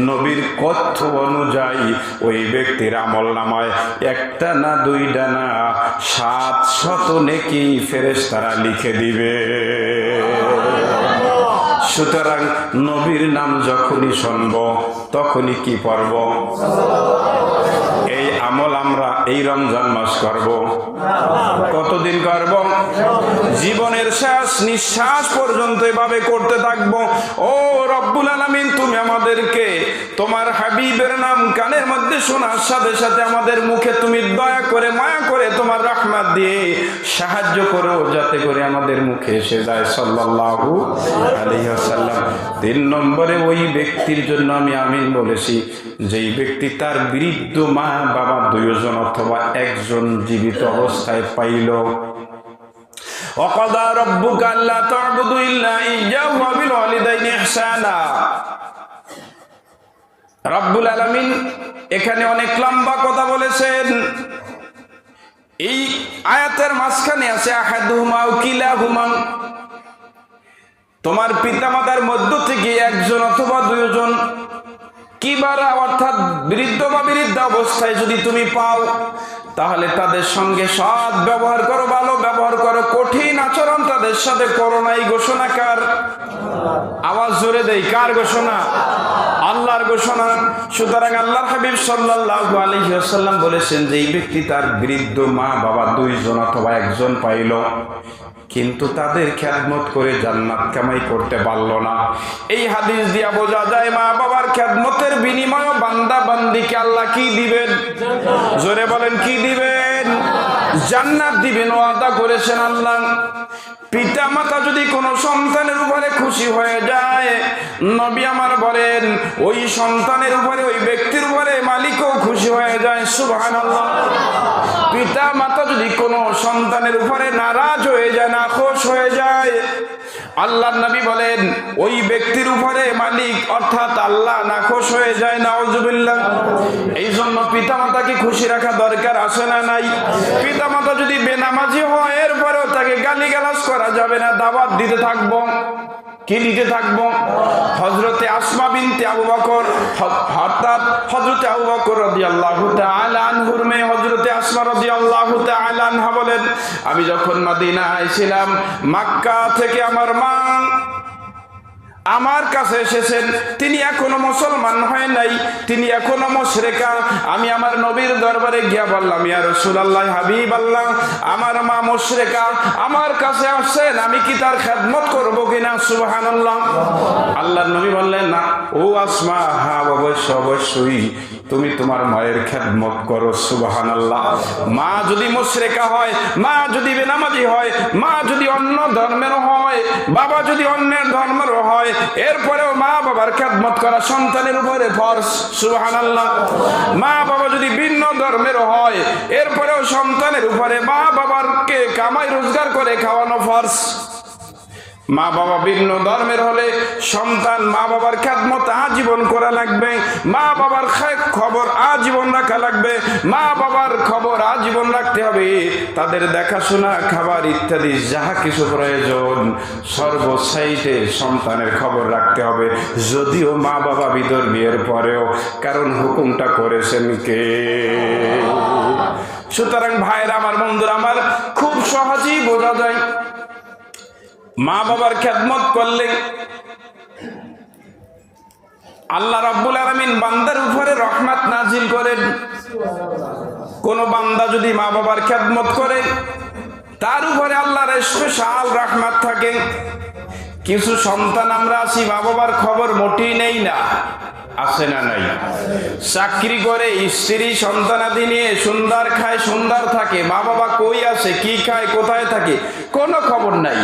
নবীর কথ্য অনুযায়ী ওই ব্যক্তির আমলনামায় 1টা না 2টা না 700 নেকি ফেরেশতারা লিখে দিবে। সুতরাং নবীর নাম যখনই শুনব তখনই কি পড়ব? এই আমল আমরা এই রমজান মাস করব। কতদিন করব? জীবনের শেষ নিঃশ্বাস পর্যন্ত এভাবে করতে থাকবো। ও রব্বুল আলামিন, তুমি আমাদেরকে তোমার হাবিবের নাম কানের মধ্যে শোনার সাথে সাথে আমাদের মুখে তুমি দয়া করে মায়া করে তোমার রহমত দিয়ে সাহায্য করো, যাতে করে আমাদের মুখে এসে যায় সাল্লাল্লাহু আলাইহি ওয়াসাল্লাম। 3 নম্বরে, ওই ব্যক্তির জন্য আমি আমিন বলেছি যেই ব্যক্তি তার বৃদ্ধ মা বাবা 2 জন অথবা 1 জন জীবিত অবস্থায় পাইল। وَقَضَى رَبُّكَ أَلَّا تَعْبُدُوا إِلَّا إِيَّاهُ وَبِالْوَالِدَيْنِ إِحْسَانًا। রব্বুল আলামিন এখানে অনেক লম্বা কথা বলেছেন। এই আয়াতের মাঝখানে আছে আহাদুহুমা আও কিলাহুমা, তোমার পিতামাতার মধ্য থেকে 1 জন অথবা 2 জন কিবারা অর্থাৎ বৃদ্ধ বা বৃদ্ধা অবস্থায় যদি তুমি পাও, তাহলে তাদের সঙ্গে সৎ ব্যবহার করো, ভালো ব্যবহার করো, কঠিন আচরণ তাদের সাথে করো না। এই ঘোষণা কার? আওয়াজ জোরে দেই, কার ঘোষণা? আল্লাহর ঘোষণা। সুতরাং আল্লাহর হাবিব সাল্লাল্লাহু আলাইহি ওয়াসাল্লাম বলেছেন যে এই ব্যক্তি তার বৃদ্ধ মা বাবা 2 জন অথবা 1 জন পাইল, কিন্তু তাদের খেদমত করে জান্নাত কামাই করতে পারল না। এই হাদিস দিয়া বোঝা যায় মা বাবার খেদমতের বিনিময়ে বান্দা বান্দিকে আল্লাহ কি দিবেন? জোরে বলেন, কি দিবেন? জান্নাত দিবেন, ওয়াদা করেছেন আল্লাহ। পিতা মাতা যদি কোনো সন্তানের উপরে খুশি হয়ে যায়, নবী আমার বলেন ওই সন্তানের উপরে, ওই ব্যক্তির উপরে মালিকও খুশি হয়ে যায়। সুবহানাল্লাহ। পিতা মাতা যদি কোনো সন্তানের উপরে নারাজ হয়ে যায়, নাখোশ হয়ে যায়, আল্লাহর নবী বলেন ওই ব্যক্তির উপরে মালিক অর্থাৎ আল্লাহ নাখোশ হয়ে যায়। নাউজুবিল্লাহ। এই জন্য পিতা মাতাকে খুশি রাখা দরকার আছে না নাই? পিতা মাতা যদি বেনামাজি হয়, এরপরেও তাকে গালিগালাজ করা যাবে না, দাওয়াত দিতে থাকবো। কি দিতে থাকবো? হযরতে আসমা বিনতে আবু বকর, অর্থাৎ হযরতে আবু বকর রাদিয়াল্লাহু তাআলা আনহুর মেয়ে হযরতে আসমা রাদিয়াল্লাহু তাআলা আনহা বলেন, আমি যখন মদিনায় ছিলাম, মক্কা থেকে আমার মা আমার কাছে এসেছেন। তিনি এখনো মুসলমান হয় নাই, তিনি এখনো মুশরিকা। আমি আমার নবীর দরবারে গিয়া বললাম, ইয়া রাসূলুল্লাহ, হাবিবাল্লাহ, আমার মা মুশরিকা, আমার কাছে আসছেন, আমি কি তার খেদমত করব কিনা? সুবহানাল্লাহ। আল্লাহর নবী বললেন, না ও আসমা, হ্যাঁ অবশ্যই তুমি তোমার মায়ের খেদমত করো। সুবহানাল্লাহ। মা যদি মুশরিকা হয়, মা যদি বেনামাজি হয়, মা যদি অন্য ধর্মের হয়, বাবা যদি অন্যের ধর্মের হয়, এরপরেও মা বাবার খেদমত করা সন্তানের উপরে ফরজ। সুবহানাল্লাহ। মা বাবা যদি ভিন্ন ধর্মের হয়, এরপরেও সন্তানের উপরে মা বাবারকে কামাই রোজগার করে খাওয়ানো ফরজ। মা বাবা ভিন্ন ধর্মের হলে সন্তান মা বাবার খেদমত আজীবন করা লাগবে, মা বাবার খবর আজীবন রাখা লাগবে, মা বাবার খবর আজীবন রাখতে হবে। তাদের দেখাশোনা, খাবার ইত্যাদি যাহা কিছু প্রয়োজন সর্বসাইটে সন্তানের খবর রাখতে হবে, যদিও মা বাবা বিধর্মী, এর পরেও। কারণ হুকুমটা করেছেন কে? সুতরাং ভাইরা আমার, বন্ধুরা আমার, খুব সহজেই বোঝা যায় মা বাবার খেদমত করলে আল্লাহ রাব্বুল আলামিন বান্দার উপরে রহমত নাজিল করেন। কোন বান্দা যদি মা বাবার খেদমত করে তার উপরে আল্লাহর স্পেশাল রহমত থাকে। কিছু সন্তান আমরা আছি মা বাবার খবর মোটেই নেই না, আছে না নাই? চাকরি করে, স্ত্রী সন্তানাদি নিয়ে সুন্দর খায়, সুন্দর থাকে, মা বাবা কই আছে, কি খায়, কোথায় থাকে, কোনো খবর নাই।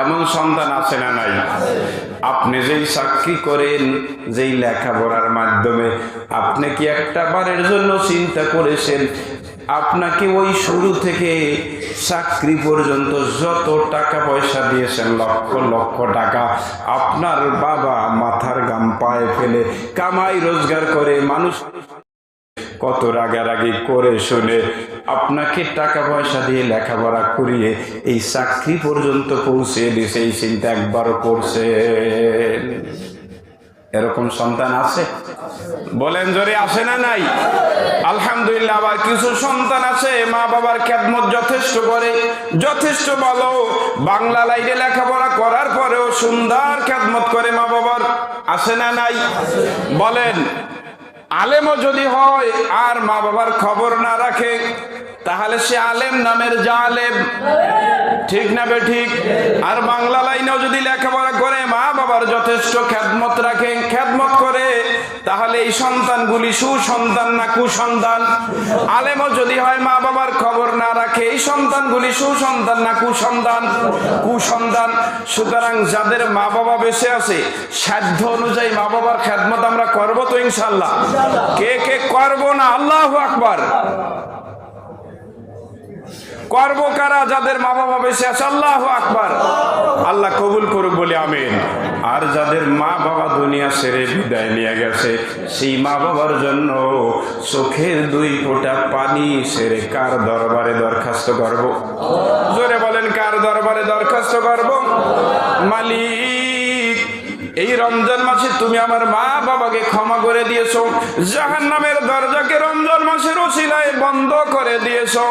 এমন সন্তান আছে না নাই? আপনি যেই চাকরি করেন, যেই লেখাপড়ার মাধ্যমে, আপনি কি একটা বারের জন্য চিন্তা করেছেন আপনাকে ওই শুরু থেকে চাকরি পর্যন্ত যত টাকা পয়সা দিয়েছেন, লক্ষ লক্ষ টাকা, আপনার বাবা মাথার ঘাম পায়ে ফেলে কামাই রোজগার করে, মানুষ কত রাগারাগি করে শুনে আপনাকে টাকা পয়সা দিয়ে লেখাপড়া করিয়ে এই চাকরি পর্যন্ত পৌঁছে দিয়েছে, এই চিন্তা একবারও করছেন? এরকম সন্তান আছে? বলেন জোরে, আছে না নাই? আলহামদুলিল্লাহ। আবার কিছু সন্তান আছে মা বাবার খেদমত যথেষ্ট করে, যথেষ্ট ভালো, বাংলা লাইনে লেখাপড়া করার পরেও সুন্দর খেদমত করে মা বাবার, আছে না নাই? বলেন, আলেমও যদি হয় আর মা বাবার খবর না রাখে তাহলে সে আলেম নামের জালেম, ঠিক না বে ঠিক? আর বাংলা লাইনেও যদি লেখাপড়া করে মা বাবার যথেষ্ট খেদমত রাখে, খেদমত করে, তাহলে এই সন্তানগুলি সুসন্তান না কুসন্তান? আলেমও যদি হয় মা বাবার খবর না রাখে, এই সন্তানগুলি সুসন্তান না কুসন্তান? কুসন্তান। সুতরাং যাদের মা বাবা বেঁচে আছে সাধ্য অনুযায়ী মা বাবার খেদমত আমরা করবো তো ইনশাল্লাহ? কে কে করবো না? আল্লাহু আকবার। করবো কারা? যাদের মা বাবা বেঁচে আছে, আল্লাহু আকবার। আল্লাহ কবুল করুক বলে আমিন। আর যাদের মা বাবা দুনিয়া ছেড়ে বিদায় নিয়ে গেছে, সেই মা বাবার জন্য চোখের দুই ফোঁটা পানি ছেড়ে কার দরবারে দরখাস্ত করব? জোরে বলেন, কার দরবারে দরখাস্ত করব? মালিক, এই রমজান মাসে তুমি আমার মা বাবাকে ক্ষমা করে দিয়েছো, জাহান্নামের দরজাকে রমজান মাসের ওসিলায় বন্ধ করে দিয়েছো।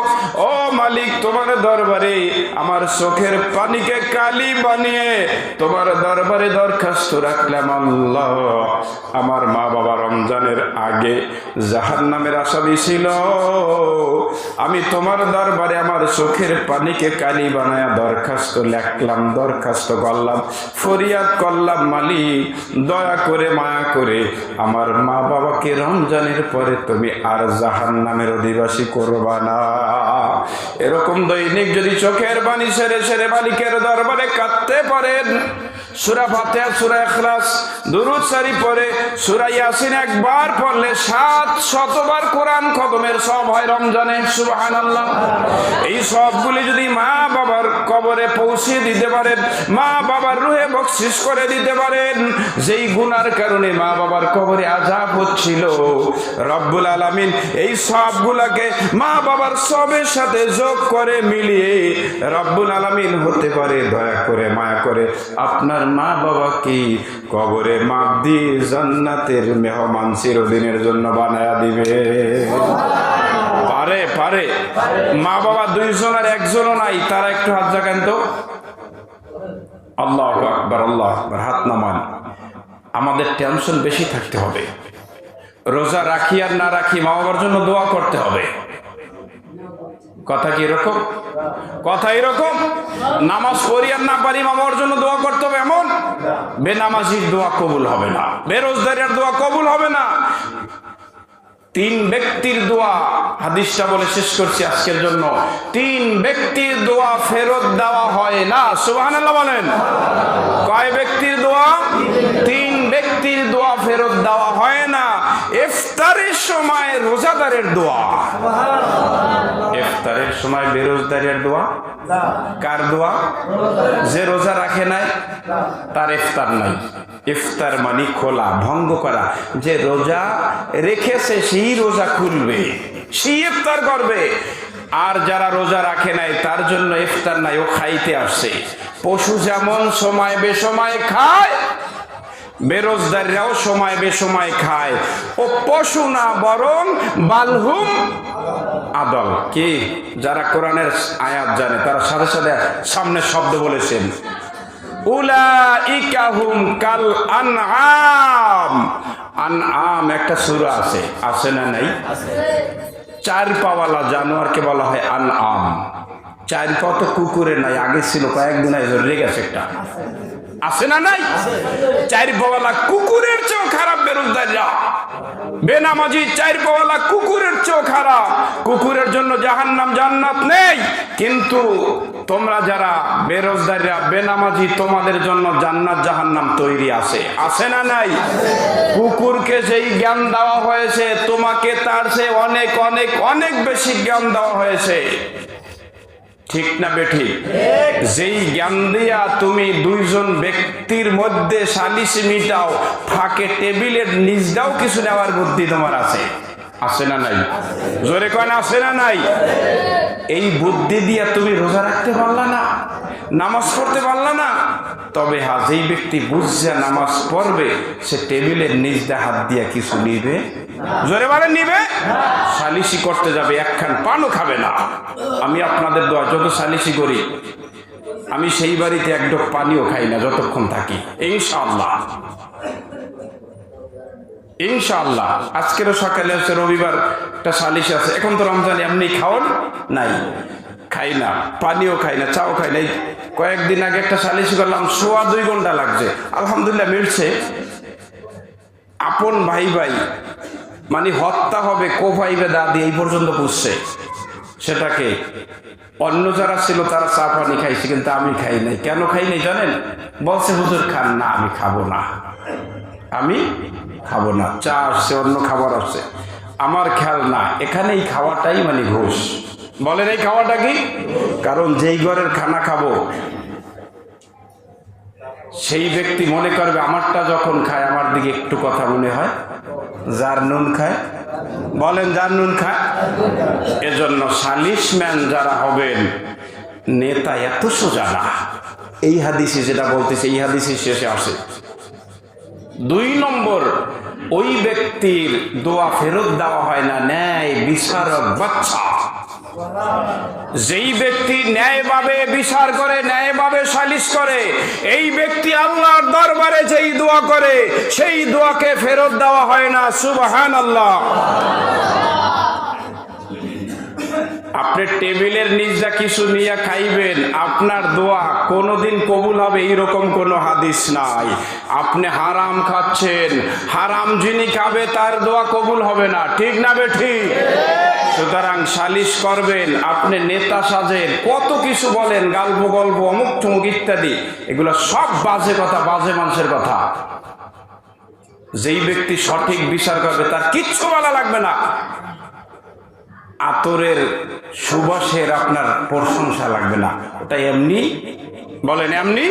ও মালিক, তোমার দরবারে আমার চোখের পানিকে কালি বানিয়ে তোমার দরবারে দরখাস্ত রাখলাম। আল্লাহ, আমার মা বাবা রমজানের আগে জাহান্নামের আসামি ছিল, আমি তোমার দরবারে আমার চোখের পানিকে কালি বানায়া দরখাস্ত লিখলাম, দরখাস্ত করলাম, ফরিয়াদ করলাম। মালিক, দয়া করে মায়া করে আমার মা বাবাকে রমজানের পরে তুমি আর জাহান্নামের অধিবাসী করবা না। এরকম দৈনিক যদি চোখের পানি ছেড়ে ছেড়ে মালিকের দরবারে কাঁদতে পারেন, সূরা ফাতিহা, সূরা ইখলাস, দুরূদ শরীফ পড়ে, সূরা ইয়াসিন একবার পড়লে 700 বার কোরআন খতমের সব হয় রমজানে। সুবহানাল্লাহ। এই সবগুলি যদি মা বাবার কবরে পৌঁছে দিতে পারেন, মা বাবার রুহে বকশিশ করে দিতে পারেন, যেই গুনার কারণে মা বাবার কবরে আযাব হচ্ছিল, রব্বুল আলামিন এই সবগুলাকে মা বাবার সবের সাথে যোগ করে মিলিয়ে রব্বুল আলামিন হতে পারে দয়া করে মায়া করে আপনার মা বাবাকে কবরে মাপ দিয়ে জান্নাতের মেহমান চিরদিনের জন্য বানায়া দিবে। পারে পারে? মা বাবা দুইজন আর একজনও নাই, তারা একটু হাত জাগান তো। আল্লাহু আকবার, আল্লাহু আকবার। হাত নামান। আমাদের টেনশন বেশি থাকতে হবে। রোজা রাখি আর না রাখি মা বাবার জন্য দোয়া করতে হবে। কথা কি এরকম? কথা এরকম? নামাজ পড়ি আর না পারি মা বাবার জন্য দোয়া করতে হবে এমন? বেনামাজির দোয়া কবুল হবে না, বেরোজগারের দোয়া কবুল হবে না। 3 ব্যক্তির দোয়া, হাদিসটা বলে শেষ করছি আজকের জন্য, 3 ব্যক্তির দোয়া ফেরত দেওয়া হয় না। সুবহানাল্লাহ বলেন। কয় ব্যক্তির দোয়া? 3 ব্যক্তির দোয়া ফেরত দেওয়া হয় না। ইফতারের সময় রোজাদারের দোয়া, ইফতারের সময় বেরোজগারের দোয়া। কার দোয়া? যে রোজা রাখে নাই তার ইফতার নাই। ইফতার মানে খোলা, ভঙ্গ করা। যে রোজা রেখেছে সেই রোজা খুলবে, সেই ইফতার করবে। আর যারা রোজা রাখে নাই তার জন্য ইফতার নাই, ও খাইতে আসছে। পশু যেমন সময় বেসময় খায়, বেরোজগাররাও সময় বেসময় খায়। ও পশু না, বরং বালহুম আদল। কি যারা কোরআনের আয়াত জানে তারা সাথে সাথে সামনে শব্দ বলেছেন, উলাইকা হুম কাল আনআম। আনআম একটা সূরা আছে না নাই? চার পাওয়ালা জানোয়ারকে বলা হয় আনআম। চার পা তো কুকুরে নাই, আগে ছিল, কয়েকদিন আগে রেগে গেছে একটা, আছে না নাই? চার পাওয়ালা কুকুরের চেয়েও খারাপ বেরোজগাররা, বেনামাজি চার পাওয়ালা কুকুরের চেয়েও খারাপ। কুকুরের জন্য জাহান্নাম, জান্নাত নেই, কিন্তু তোমরা যারা বেরোজগাররা বেনামাজি তোমাদের জন্য জান্নাত জাহান্নাম তৈরি আছে না নাই? কুকুরকে যেই জ্ঞান দেওয়া হয়েছে তোমাকে তার চেয়ে অনেক অনেক অনেক বেশি জ্ঞান দেওয়া হয়েছে, ঠিক না বেঠিক? যেই জ্ঞান দিয়া তুমি দুইজন ব্যক্তির মধ্যে সালিশ মিটাও, ফাঁকে টেবিলের নিচটাও কিছু নেওয়ার বুদ্ধি তোমার আছে না নাই? জোরে কন আছে না নাই? এই বুদ্ধি দিয়া তুমি রোজা রাখতে পারলা না, নামাজ পড়তে পারলা না, তবে যেই ব্যক্তি বুঝছে নামাজ পড়বে সে টেবিলের নিচ দিয়ে হাত দিয়া কিছু নিবে, জোরে বলেন নিবে? সালিশি করতে যাবে, একখান পানও খাবে না। আমি আপনাদের দোয়া যত সালিশি করি আমি সেই বাড়িতে এক ঢোক পানিও খাই না যতক্ষণ থাকি, ইনশাআল্লাহ ইনশাআল্লাহ। আজকেরও সকালে আছে, রবিবার একটা সালিশ আছে, এখন তো রমজান এমনি খাওয়ান নাই, খাই না, পানিও খাই না, চাও খাই না। কয়েকদিন আগে একটা সালিশ করলাম, 2.25 ঘন্টা লাগছে, আলহামদুলিল্লাহ মিটছে। আপন ভাই মানে হত্যা হবে, কোফাইবে দাদি এই পর্যন্ত পুষছে, সেটাকে অন্য যারা ছিল তারা চা পানি খাইছে, কিন্তু আমি খাই নাই। কেন খাই নাই জানেন? বলছে হুজুর খান না, আমি খাবো না, আমি খাবো না। চা আসছে, অন্য খাবার আসছে, আমার খেয়াল না, এখানে এই খাওয়াটাই মানে ঘুষ। বলেন এই খাওয়াটা কি? কারণ যেই ঘরের খানা খাবো সেই ব্যক্তি মনে করবে আমারটা যখন খায় আমার দিকে একটু কথা মনে হয়, যার নুন খায়, বলেন যার নুন খায়। এজন্য সালিশম্যান যারা হবেন, নেতা এত সোজা না। এই হাদিসে যেটা বলতেছে, এই হাদিসে শেষে আসে 2 নম্বর, ওই ব্যক্তির দোয়া ফেরত দেওয়া হয় না, ন্যায় বিচারক বাচ্চা। যেই ব্যক্তি ন্যায়ভাবে বিচার করে, ন্যায়ভাবে সালিশ করে, এই ব্যক্তি আল্লাহর দরবারে যেই দোয়া করে সেই দোয়াকে ফেরত দেওয়া হয় না। সুবহানাল্লাহ। আপনি টেবিলের নিচে কিছু নিয়ে খাইবেন, আপনার দোয়া কোনোদিন কবুল হবে এইরকম কোনো হাদিস নাই। আপনি হারাম খাচ্ছেন, হারাম যিনি খাবে তার দোয়া কবুল হবে না, ঠিক না বেঠিক? সুতরাং সালিশ করবেন, আপনি নেতা সাজেন, কত কিছু বলেন, গল্প অমুক টুমুক ইত্যাদি, এগুলো সব বাজে কথা, বাজে মানুষের কথা। যেই ব্যক্তি সঠিক বিচার করবে তার কিচ্ছু বলা লাগবে না। আতরের সুবাসের আপনার প্রশংসা লাগবে না, ওটা এমনি, বলেন এমনি।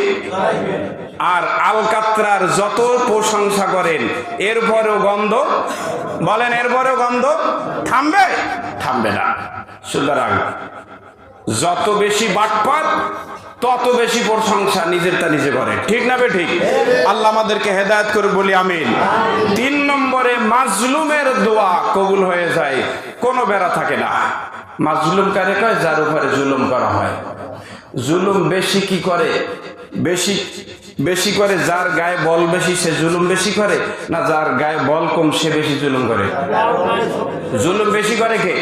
আর আলকাত্রার যত প্রশংসা করেন এরপরেও গন্ধ, বলেন এরপরেও গন্ধ থামবে না। সুতরাং যত বেশি বাটপাত তত বেশি প্রশংসা নিজেরটা নিজে করে, ঠিক না বে ঠিক? আল্লাহ আমাদেরকে হেদায়েত করে বলি আমিন। 3 নম্বরে, মাজলুমের দোয়া কবুল হয়ে যায়, কোনো বেড়া থাকে না। মাজলুম কারে কয়? যার উপরে জুলুম করা হয়। জুলুম বেশি কি করে? বেশি করে যার গায়ে বল বেশি সে জুলুম বেশি করে, না যার গায়ে বল কম সে বেশি জুলুম করে? জুলুম বেশি করে কে?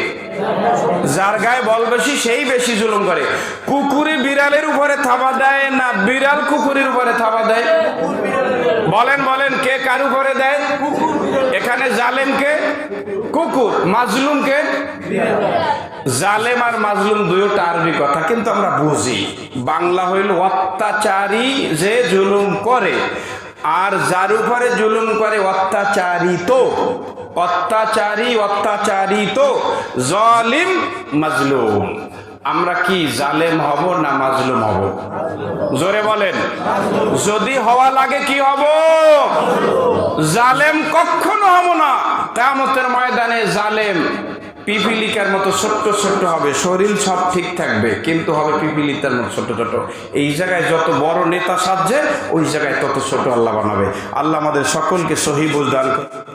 যার গায়ে বল বেশি সেই বেশি জুলুম করে। কুকুরে বিড়ালের উপরে থাবা দেয় না বিড়াল কুকুরের উপরে থাবা দেয়? বলেন কে কার উপরে দেয়? এখানে জালেম কে? কুকুর। মাজলুম কে? জালেম আর মাজলুম দুইটা আরবি কথা, কিন্তু আমরা বুঝি। বাংলা হইল অত্যাচারী যে জুলুম করে, আর যার উপরে জুলুম করে অত্যাচারিত। অত্যাচারিত, জালিম, মাজলুম। আমরা কি জালেম হব না মাজলুম হব? জোরে বলেন। যদি হওয়া লাগে কি হব? জালেম কখনো হব না। কিয়ামতের ময়দানে জালেম পিপিলিকার মতো ছোট্ট ছোট্ট হবে, শরীর সব ঠিক থাকবে কিন্তু হবে পিপিলিকার মতো ছোট ছোট। এই জায়গায় যত বড় নেতা সাজছে ওই জায়গায় তত ছোট আল্লাহ বানাবে। আল্লাহ আমাদের সকলকে সহি বুঝ দান করুন।